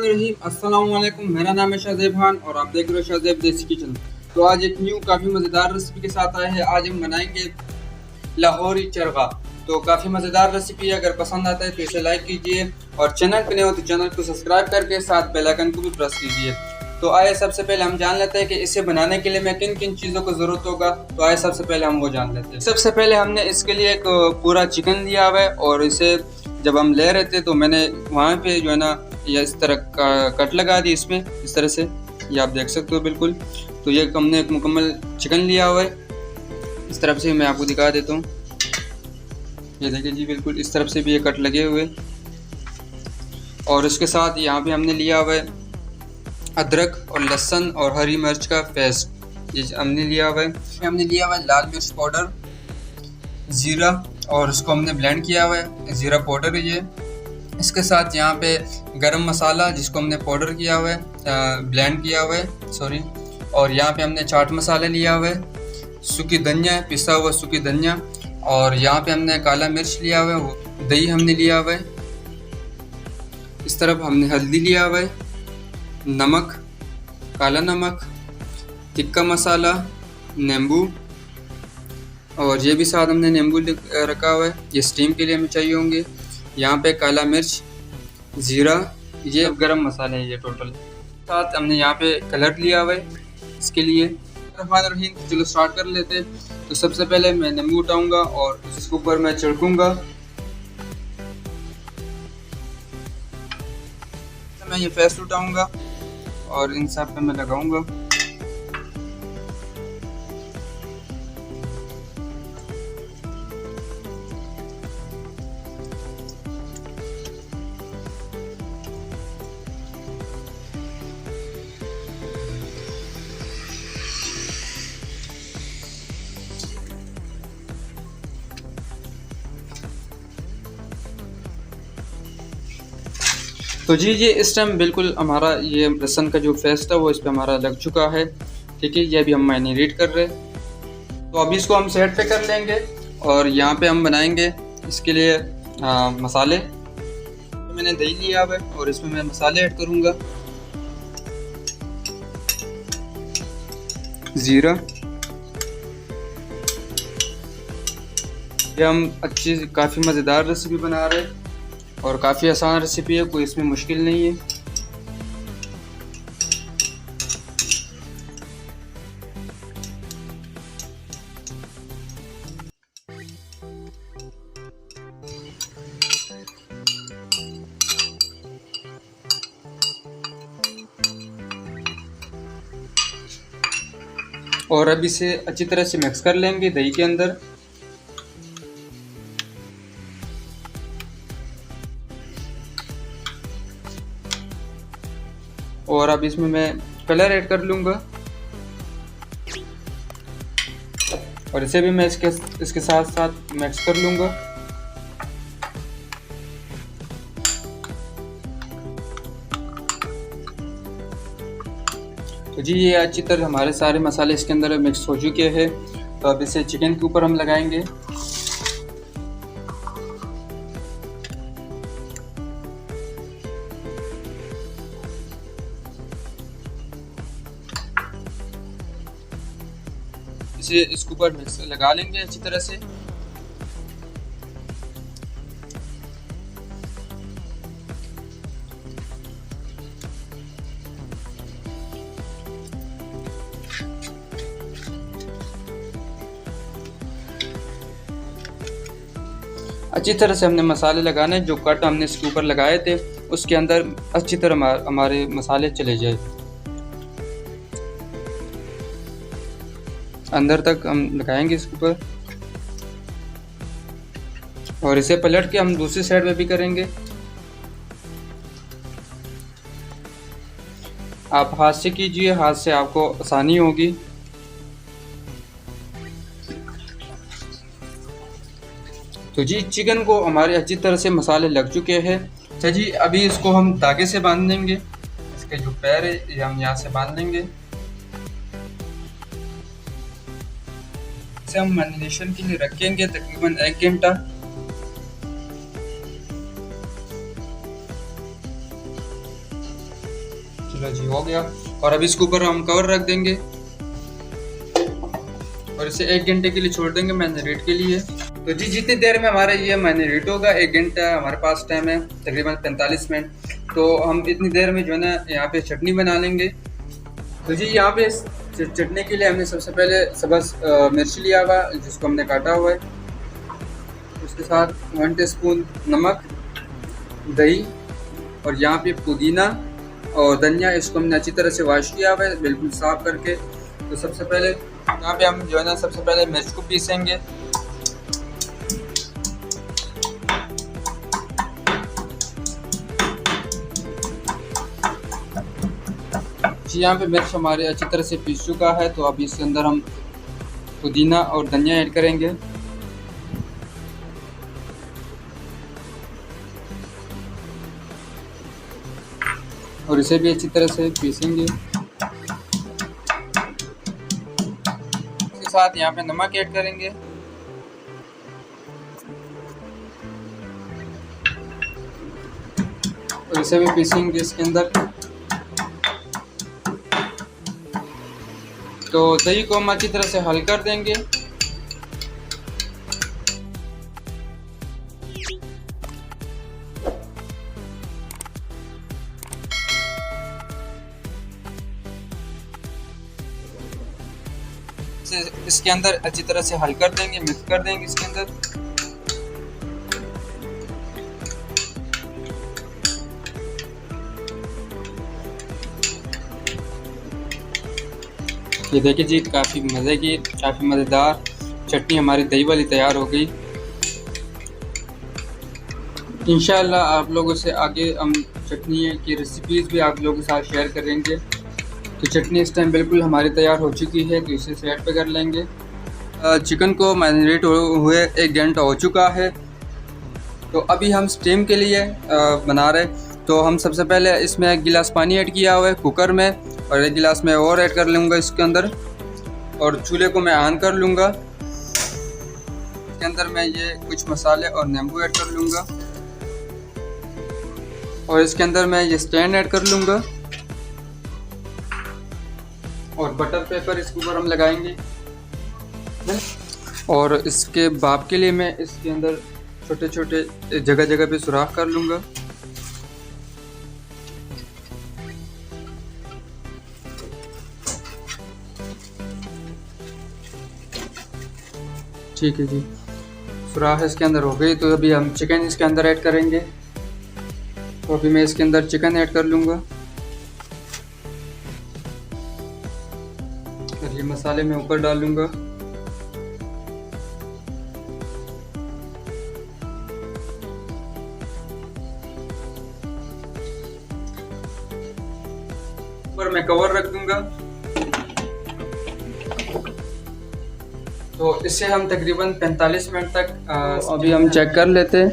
रहीम अस्सलाम वालेकुम। मेरा नाम है शाहज़ेब खान और आप देख रहे हो शाहज़ेब देसी किचन। तो आज एक न्यू काफ़ी मज़ेदार रेसिपी के साथ आए हैं। आज हम बनाएंगे लाहौरी चरगा। तो काफ़ी मज़ेदार रेसिपी है। अगर पसंद आता है तो इसे लाइक कीजिए और चैनल पर नए हो तो चैनल को सब्सक्राइब करके साथ बेल आइकन को भी प्रेस कीजिए। तो आइए सबसे पहले हम जान लेते हैं कि इसे बनाने के लिए मैं किन किन चीज़ों को ज़रूरत होगा। तो आइए सबसे पहले हम वो जान लेते हैं। सबसे पहले हमने इसके लिए एक पूरा चिकन लिया हुआ है और इसे जब हम ले रहे थे तो मैंने वहाँ पे जो है ना या इस तरह का कट लगा दी इसमें, इस तरह से ये आप देख सकते हो बिल्कुल। तो ये हमने एक मुकम्मल चिकन लिया हुआ है। इस तरफ से मैं आपको दिखा देता हूँ, ये देखिए जी बिल्कुल इस तरफ से भी ये कट लगे हुए। और इसके साथ यहाँ पे हमने लिया हुआ है अदरक और लहसुन और हरी मिर्च का पेस्ट, ये हमने लिया हुआ है। हमने लिया हुआ है लाल मिर्च पाउडर, ज़ीरा और इसको हमने ब्लेंड किया हुआ है, ज़ीरा पाउडर है ये। इसके साथ यहाँ पे गरम मसाला जिसको हमने पाउडर किया हुआ है, ब्लेंड किया हुआ है सॉरी। और यहाँ पे हमने चाट मसाला लिया हुआ है, सूखी धनिया, पिसा हुआ सूखी धनिया। और यहाँ पे हमने काला मिर्च लिया हुआ है, वो दही हमने लिया हुआ है। इस तरफ हमने हल्दी लिया हुआ है, नमक, काला नमक, टिक्का मसाला, नींबू। और ये भी साथ हमने नींबू रखा हुआ है, ये स्टीम के लिए हमें चाहिए होंगे। यहाँ पे काला मिर्च, ज़ीरा, ये गरम मसाले हैं ये टोटल। साथ हमने यहाँ पे कलर लिया हुआ है इसके लिए। चलो स्टार्ट कर लेते हैं। तो सबसे पहले मैं नींबू उठाऊँगा और इसके ऊपर मैं छिड़कूँगा। मैं ये पेस्ट उठाऊँगा और इन सब पे मैं लगाऊँगा। तो जी ये इस टाइम बिल्कुल हमारा ये लहसुन का जो पेस्ट है वो इस पे हमारा लग चुका है। ठीक है, ये अभी हम मैरिनेट कर रहे हैं। तो अभी इसको हम साइड पे कर लेंगे और यहाँ पे हम बनाएंगे इसके लिए मसाले। तो मैंने दही लिया हुआ है और इसमें मैं मसाले ऐड करूँगा। ज़ीरा, ये हम अच्छी काफ़ी मज़ेदार रेसिपी बना रहे हैं और काफ़ी आसान रेसिपी है, कोई इसमें मुश्किल नहीं है। और अब इसे अच्छी तरह से मिक्स कर लेंगे दही के अंदर। और अब इसमें मैं कलर ऐड कर लूँगा और इसे भी मैं इसके साथ साथ मिक्स कर लूँगा। तो जी ये अच्छी तरह हमारे सारे मसाले इसके अंदर मिक्स हो चुके हैं। तो अब इसे चिकन के ऊपर हम लगाएंगे। इसे इसके ऊपर मिक्स लगा लेंगे अच्छी तरह से। अच्छी तरह से हमने मसाले लगाने, जो कट हमने इसके ऊपर लगाए थे उसके अंदर अच्छी तरह हमारे मसाले चले जाए, अंदर तक हम लगाएंगे इसके ऊपर। और इसे पलट के हम दूसरी साइड में भी करेंगे। आप हाथ से कीजिए, हाथ से आपको आसानी होगी। तो जी चिकन को हमारे अच्छी तरह से मसाले लग चुके हैं। अच्छा जी अभी इसको हम धागे से बांध देंगे। इसके जो पैर है ये हम यहाँ से बांध लेंगे। इसे हम मैरिनेशन के लिए रखेंगे तकरीबन 1 घंटा। चलो जी हो गया। और अब इसके ऊपर हम कवर रख देंगे और इसे 1 घंटे के लिए छोड़ देंगे मैरिनेट के लिए। तो जी जितनी देर में हमारा ये मैरिनेट होगा, 1 घंटा हमारे पास टाइम है, तकरीबन 45 मिनट। तो हम इतनी देर में जो है ना यहाँ पे चटनी बना लेंगे। तो जी यहाँ पे चटनी के लिए हमने सबसे पहले सब्ज़ मिर्च लिया हुआ जिसको हमने काटा हुआ है, उसके साथ 1 टीस्पून नमक, दही और यहाँ पे पुदीना और धनिया, इसको हमने अच्छी तरह से वॉश किया हुआ है बिल्कुल साफ करके। तो सबसे पहले यहाँ पे हम जो है ना सबसे पहले मिर्च को पीसेंगे। जी यहाँ पे मिर्च हमारे अच्छी तरह से पीस चुका है। तो अब इसके अंदर हम पुदीना और धनिया ऐड करेंगे। और इसे भी अच्छी तरह से पीसेंगे। इसके साथ यहाँ पे नमक ऐड करेंगे और इसे भी पीसेंगे इसके अंदर। तो दही को हम अच्छी तरह से हल कर देंगे। इसके अंदर अच्छी तरह से हल कर देंगे, मिक्स कर देंगे इसके अंदर। ये देखिए जी काफ़ी मज़े की, काफ़ी मज़ेदार चटनी हमारी दही वाली तैयार हो गई। इंशाअल्लाह आप लोगों से आगे हम चटनी की रेसिपीज़ भी आप लोगों के साथ शेयर करेंगे। तो चटनी इस टाइम बिल्कुल हमारी तैयार हो चुकी है, तो इसे साइड पे कर लेंगे। चिकन को मैरिनेट हुए 1 घंटा हो चुका है। तो अभी हम स्टीम के लिए बना रहे। तो हम सबसे पहले इसमें 1 गिलास पानी ऐड किया हुआ है कुकर में और 1 गिलास में और ऐड कर लूँगा इसके अंदर। और चूल्हे को मैं ऑन कर लूँगा। इसके अंदर मैं ये कुछ मसाले और नींबू ऐड कर लूँगा और इसके अंदर मैं ये स्टैंड ऐड कर लूँगा और बटर पेपर इसके ऊपर हम लगाएंगे। और इसके भाप के लिए मैं इसके अंदर छोटे छोटे जगह जगह पे सुराख कर लूँगा। ठीक है जी, सुराख इसके अंदर हो गई। तो अभी हम चिकन इसके अंदर ऐड करेंगे। तो अभी मैं इसके अंदर चिकन ऐड कर लूँगा और ये मसाले मैं ऊपर डाल लूँगा। ऊपर मैं कवर रख दूँगा। तो इससे हम तकरीबन 45 मिनट तक अभी हम चेक कर लेते हैं।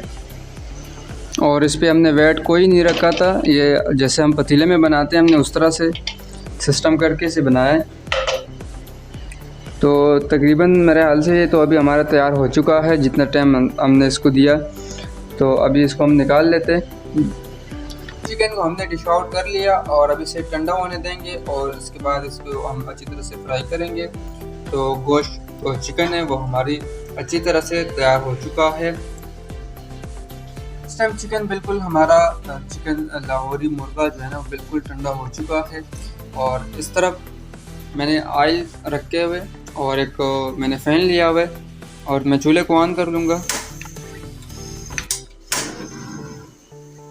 और इस पर हमने वेट कोई नहीं रखा था, ये जैसे हम पतीले में बनाते हैं हमने उस तरह से सिस्टम करके इसे बनाया है। तो तकरीबन मेरे हाल से ये तो अभी हमारा तैयार हो चुका है जितना टाइम हमने इसको दिया। तो अभी इसको हम निकाल लेते हैं। चिकन को हमने डिश आउट कर लिया और अभी इसे ठंडा होने देंगे और इसके बाद इसको हम अच्छी तरह से फ्राई करेंगे। तो गोश्त और चिकन है वो हमारी अच्छी तरह से तैयार हो चुका है। इस टाइम चिकन बिल्कुल हमारा चिकन लाहौरी मुर्गा जो है ना बिल्कुल ठंडा हो चुका है। और इस तरफ मैंने ऑयल रखे हुए और एक मैंने फैन लिया हुआ है और मैं चूल्हे को ऑन कर लूँगा।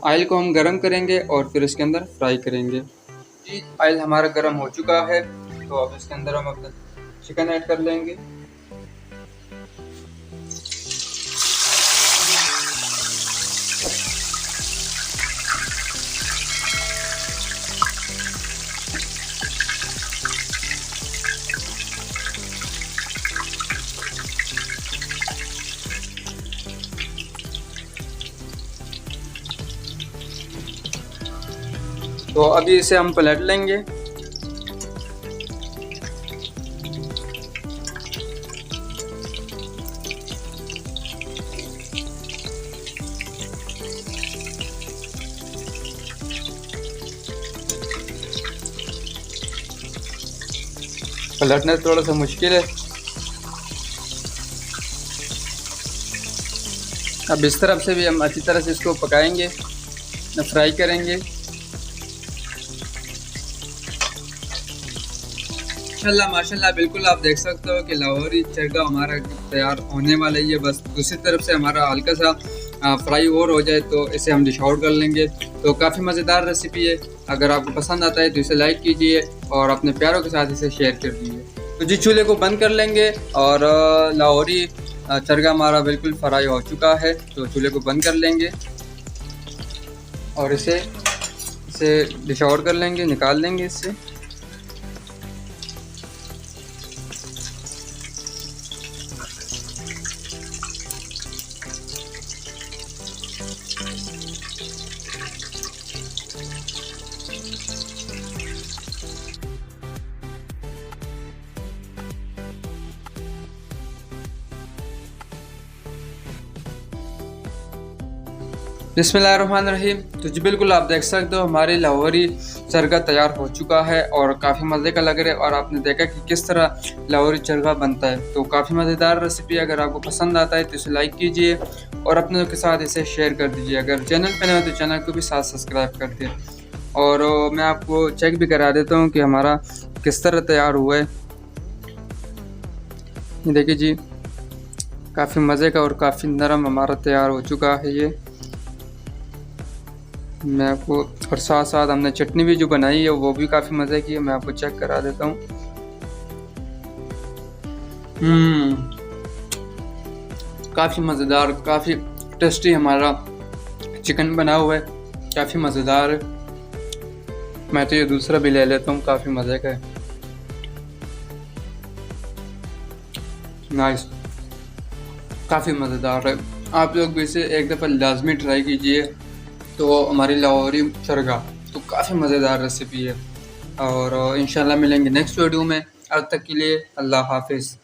ऑयल को हम गरम करेंगे और फिर इसके अंदर फ्राई करेंगे। जी ऑयल हमारा गरम हो चुका है। तो अब इसके अंदर हम अपना चिकन ऐड कर लेंगे। तो अभी इसे हम पलट लेंगे। पलटना थोड़ा सा मुश्किल है। अब इस तरफ से भी हम अच्छी तरह से इसको पकाएंगे, फ्राई करेंगे। माशाल्लाह बिल्कुल आप देख सकते हो कि लाहौरी चरगा हमारा तैयार होने वाला ही है। बस दूसरी तरफ से हमारा हल्का सा फ्राई और हो जाए तो इसे हम डिश आउट कर लेंगे। तो काफ़ी मज़ेदार रेसिपी है। अगर आपको पसंद आता है तो इसे लाइक कीजिए और अपने प्यारों के साथ इसे शेयर कर दीजिए। तो जी चूल्हे को बंद कर लेंगे और लाहौरी चरगा हमारा बिल्कुल फ्राई हो चुका है। तो चूल्हे को बंद कर लेंगे और इसे डिश आउट कर लेंगे, निकाल लेंगे इससे। बिस्मिल्लाहिर्रहमानिर्रहीम। तो जी बिल्कुल आप देख सकते हो हमारी लाहौरी चरगा तैयार हो चुका है और काफ़ी मज़े का लग रहा है। और आपने देखा कि किस तरह लाहौरी चरगा बनता है। तो काफ़ी मज़ेदार रेसिपी। अगर आपको पसंद आता है तो इसे लाइक कीजिए और अपनों के साथ इसे शेयर कर दीजिए। अगर चैनल पर नए हो तो चैनल को भी साथ सब्सक्राइब कर दें। और मैं आपको चेक भी करा देता हूँ कि हमारा किस तरह तैयार हुआ है। ये देखिए जी, काफ़ी मज़े का और काफ़ी नरम हमारा तैयार हो चुका है ये। मैं आपको और साथ साथ हमने चटनी भी जो बनाई है वो भी काफ़ी मज़े की है। मैं आपको चेक करा देता हूँ। काफ़ी मज़ेदार, काफ़ी टेस्टी हमारा चिकन बना हुआ है, काफ़ी मज़ेदार है। मैं तो ये दूसरा भी ले लेता हूँ, काफ़ी मज़े का है। नाइस, काफ़ी मज़ेदार है। आप लोग भी इसे एक दफ़ा लाजमी ट्राई कीजिए। तो हमारी लाहौरी चरगा तो काफ़ी मज़ेदार रेसिपी है। और इंशाल्लाह मिलेंगे नेक्स्ट वीडियो में। अब तक के लिए अल्लाह हाफिज़।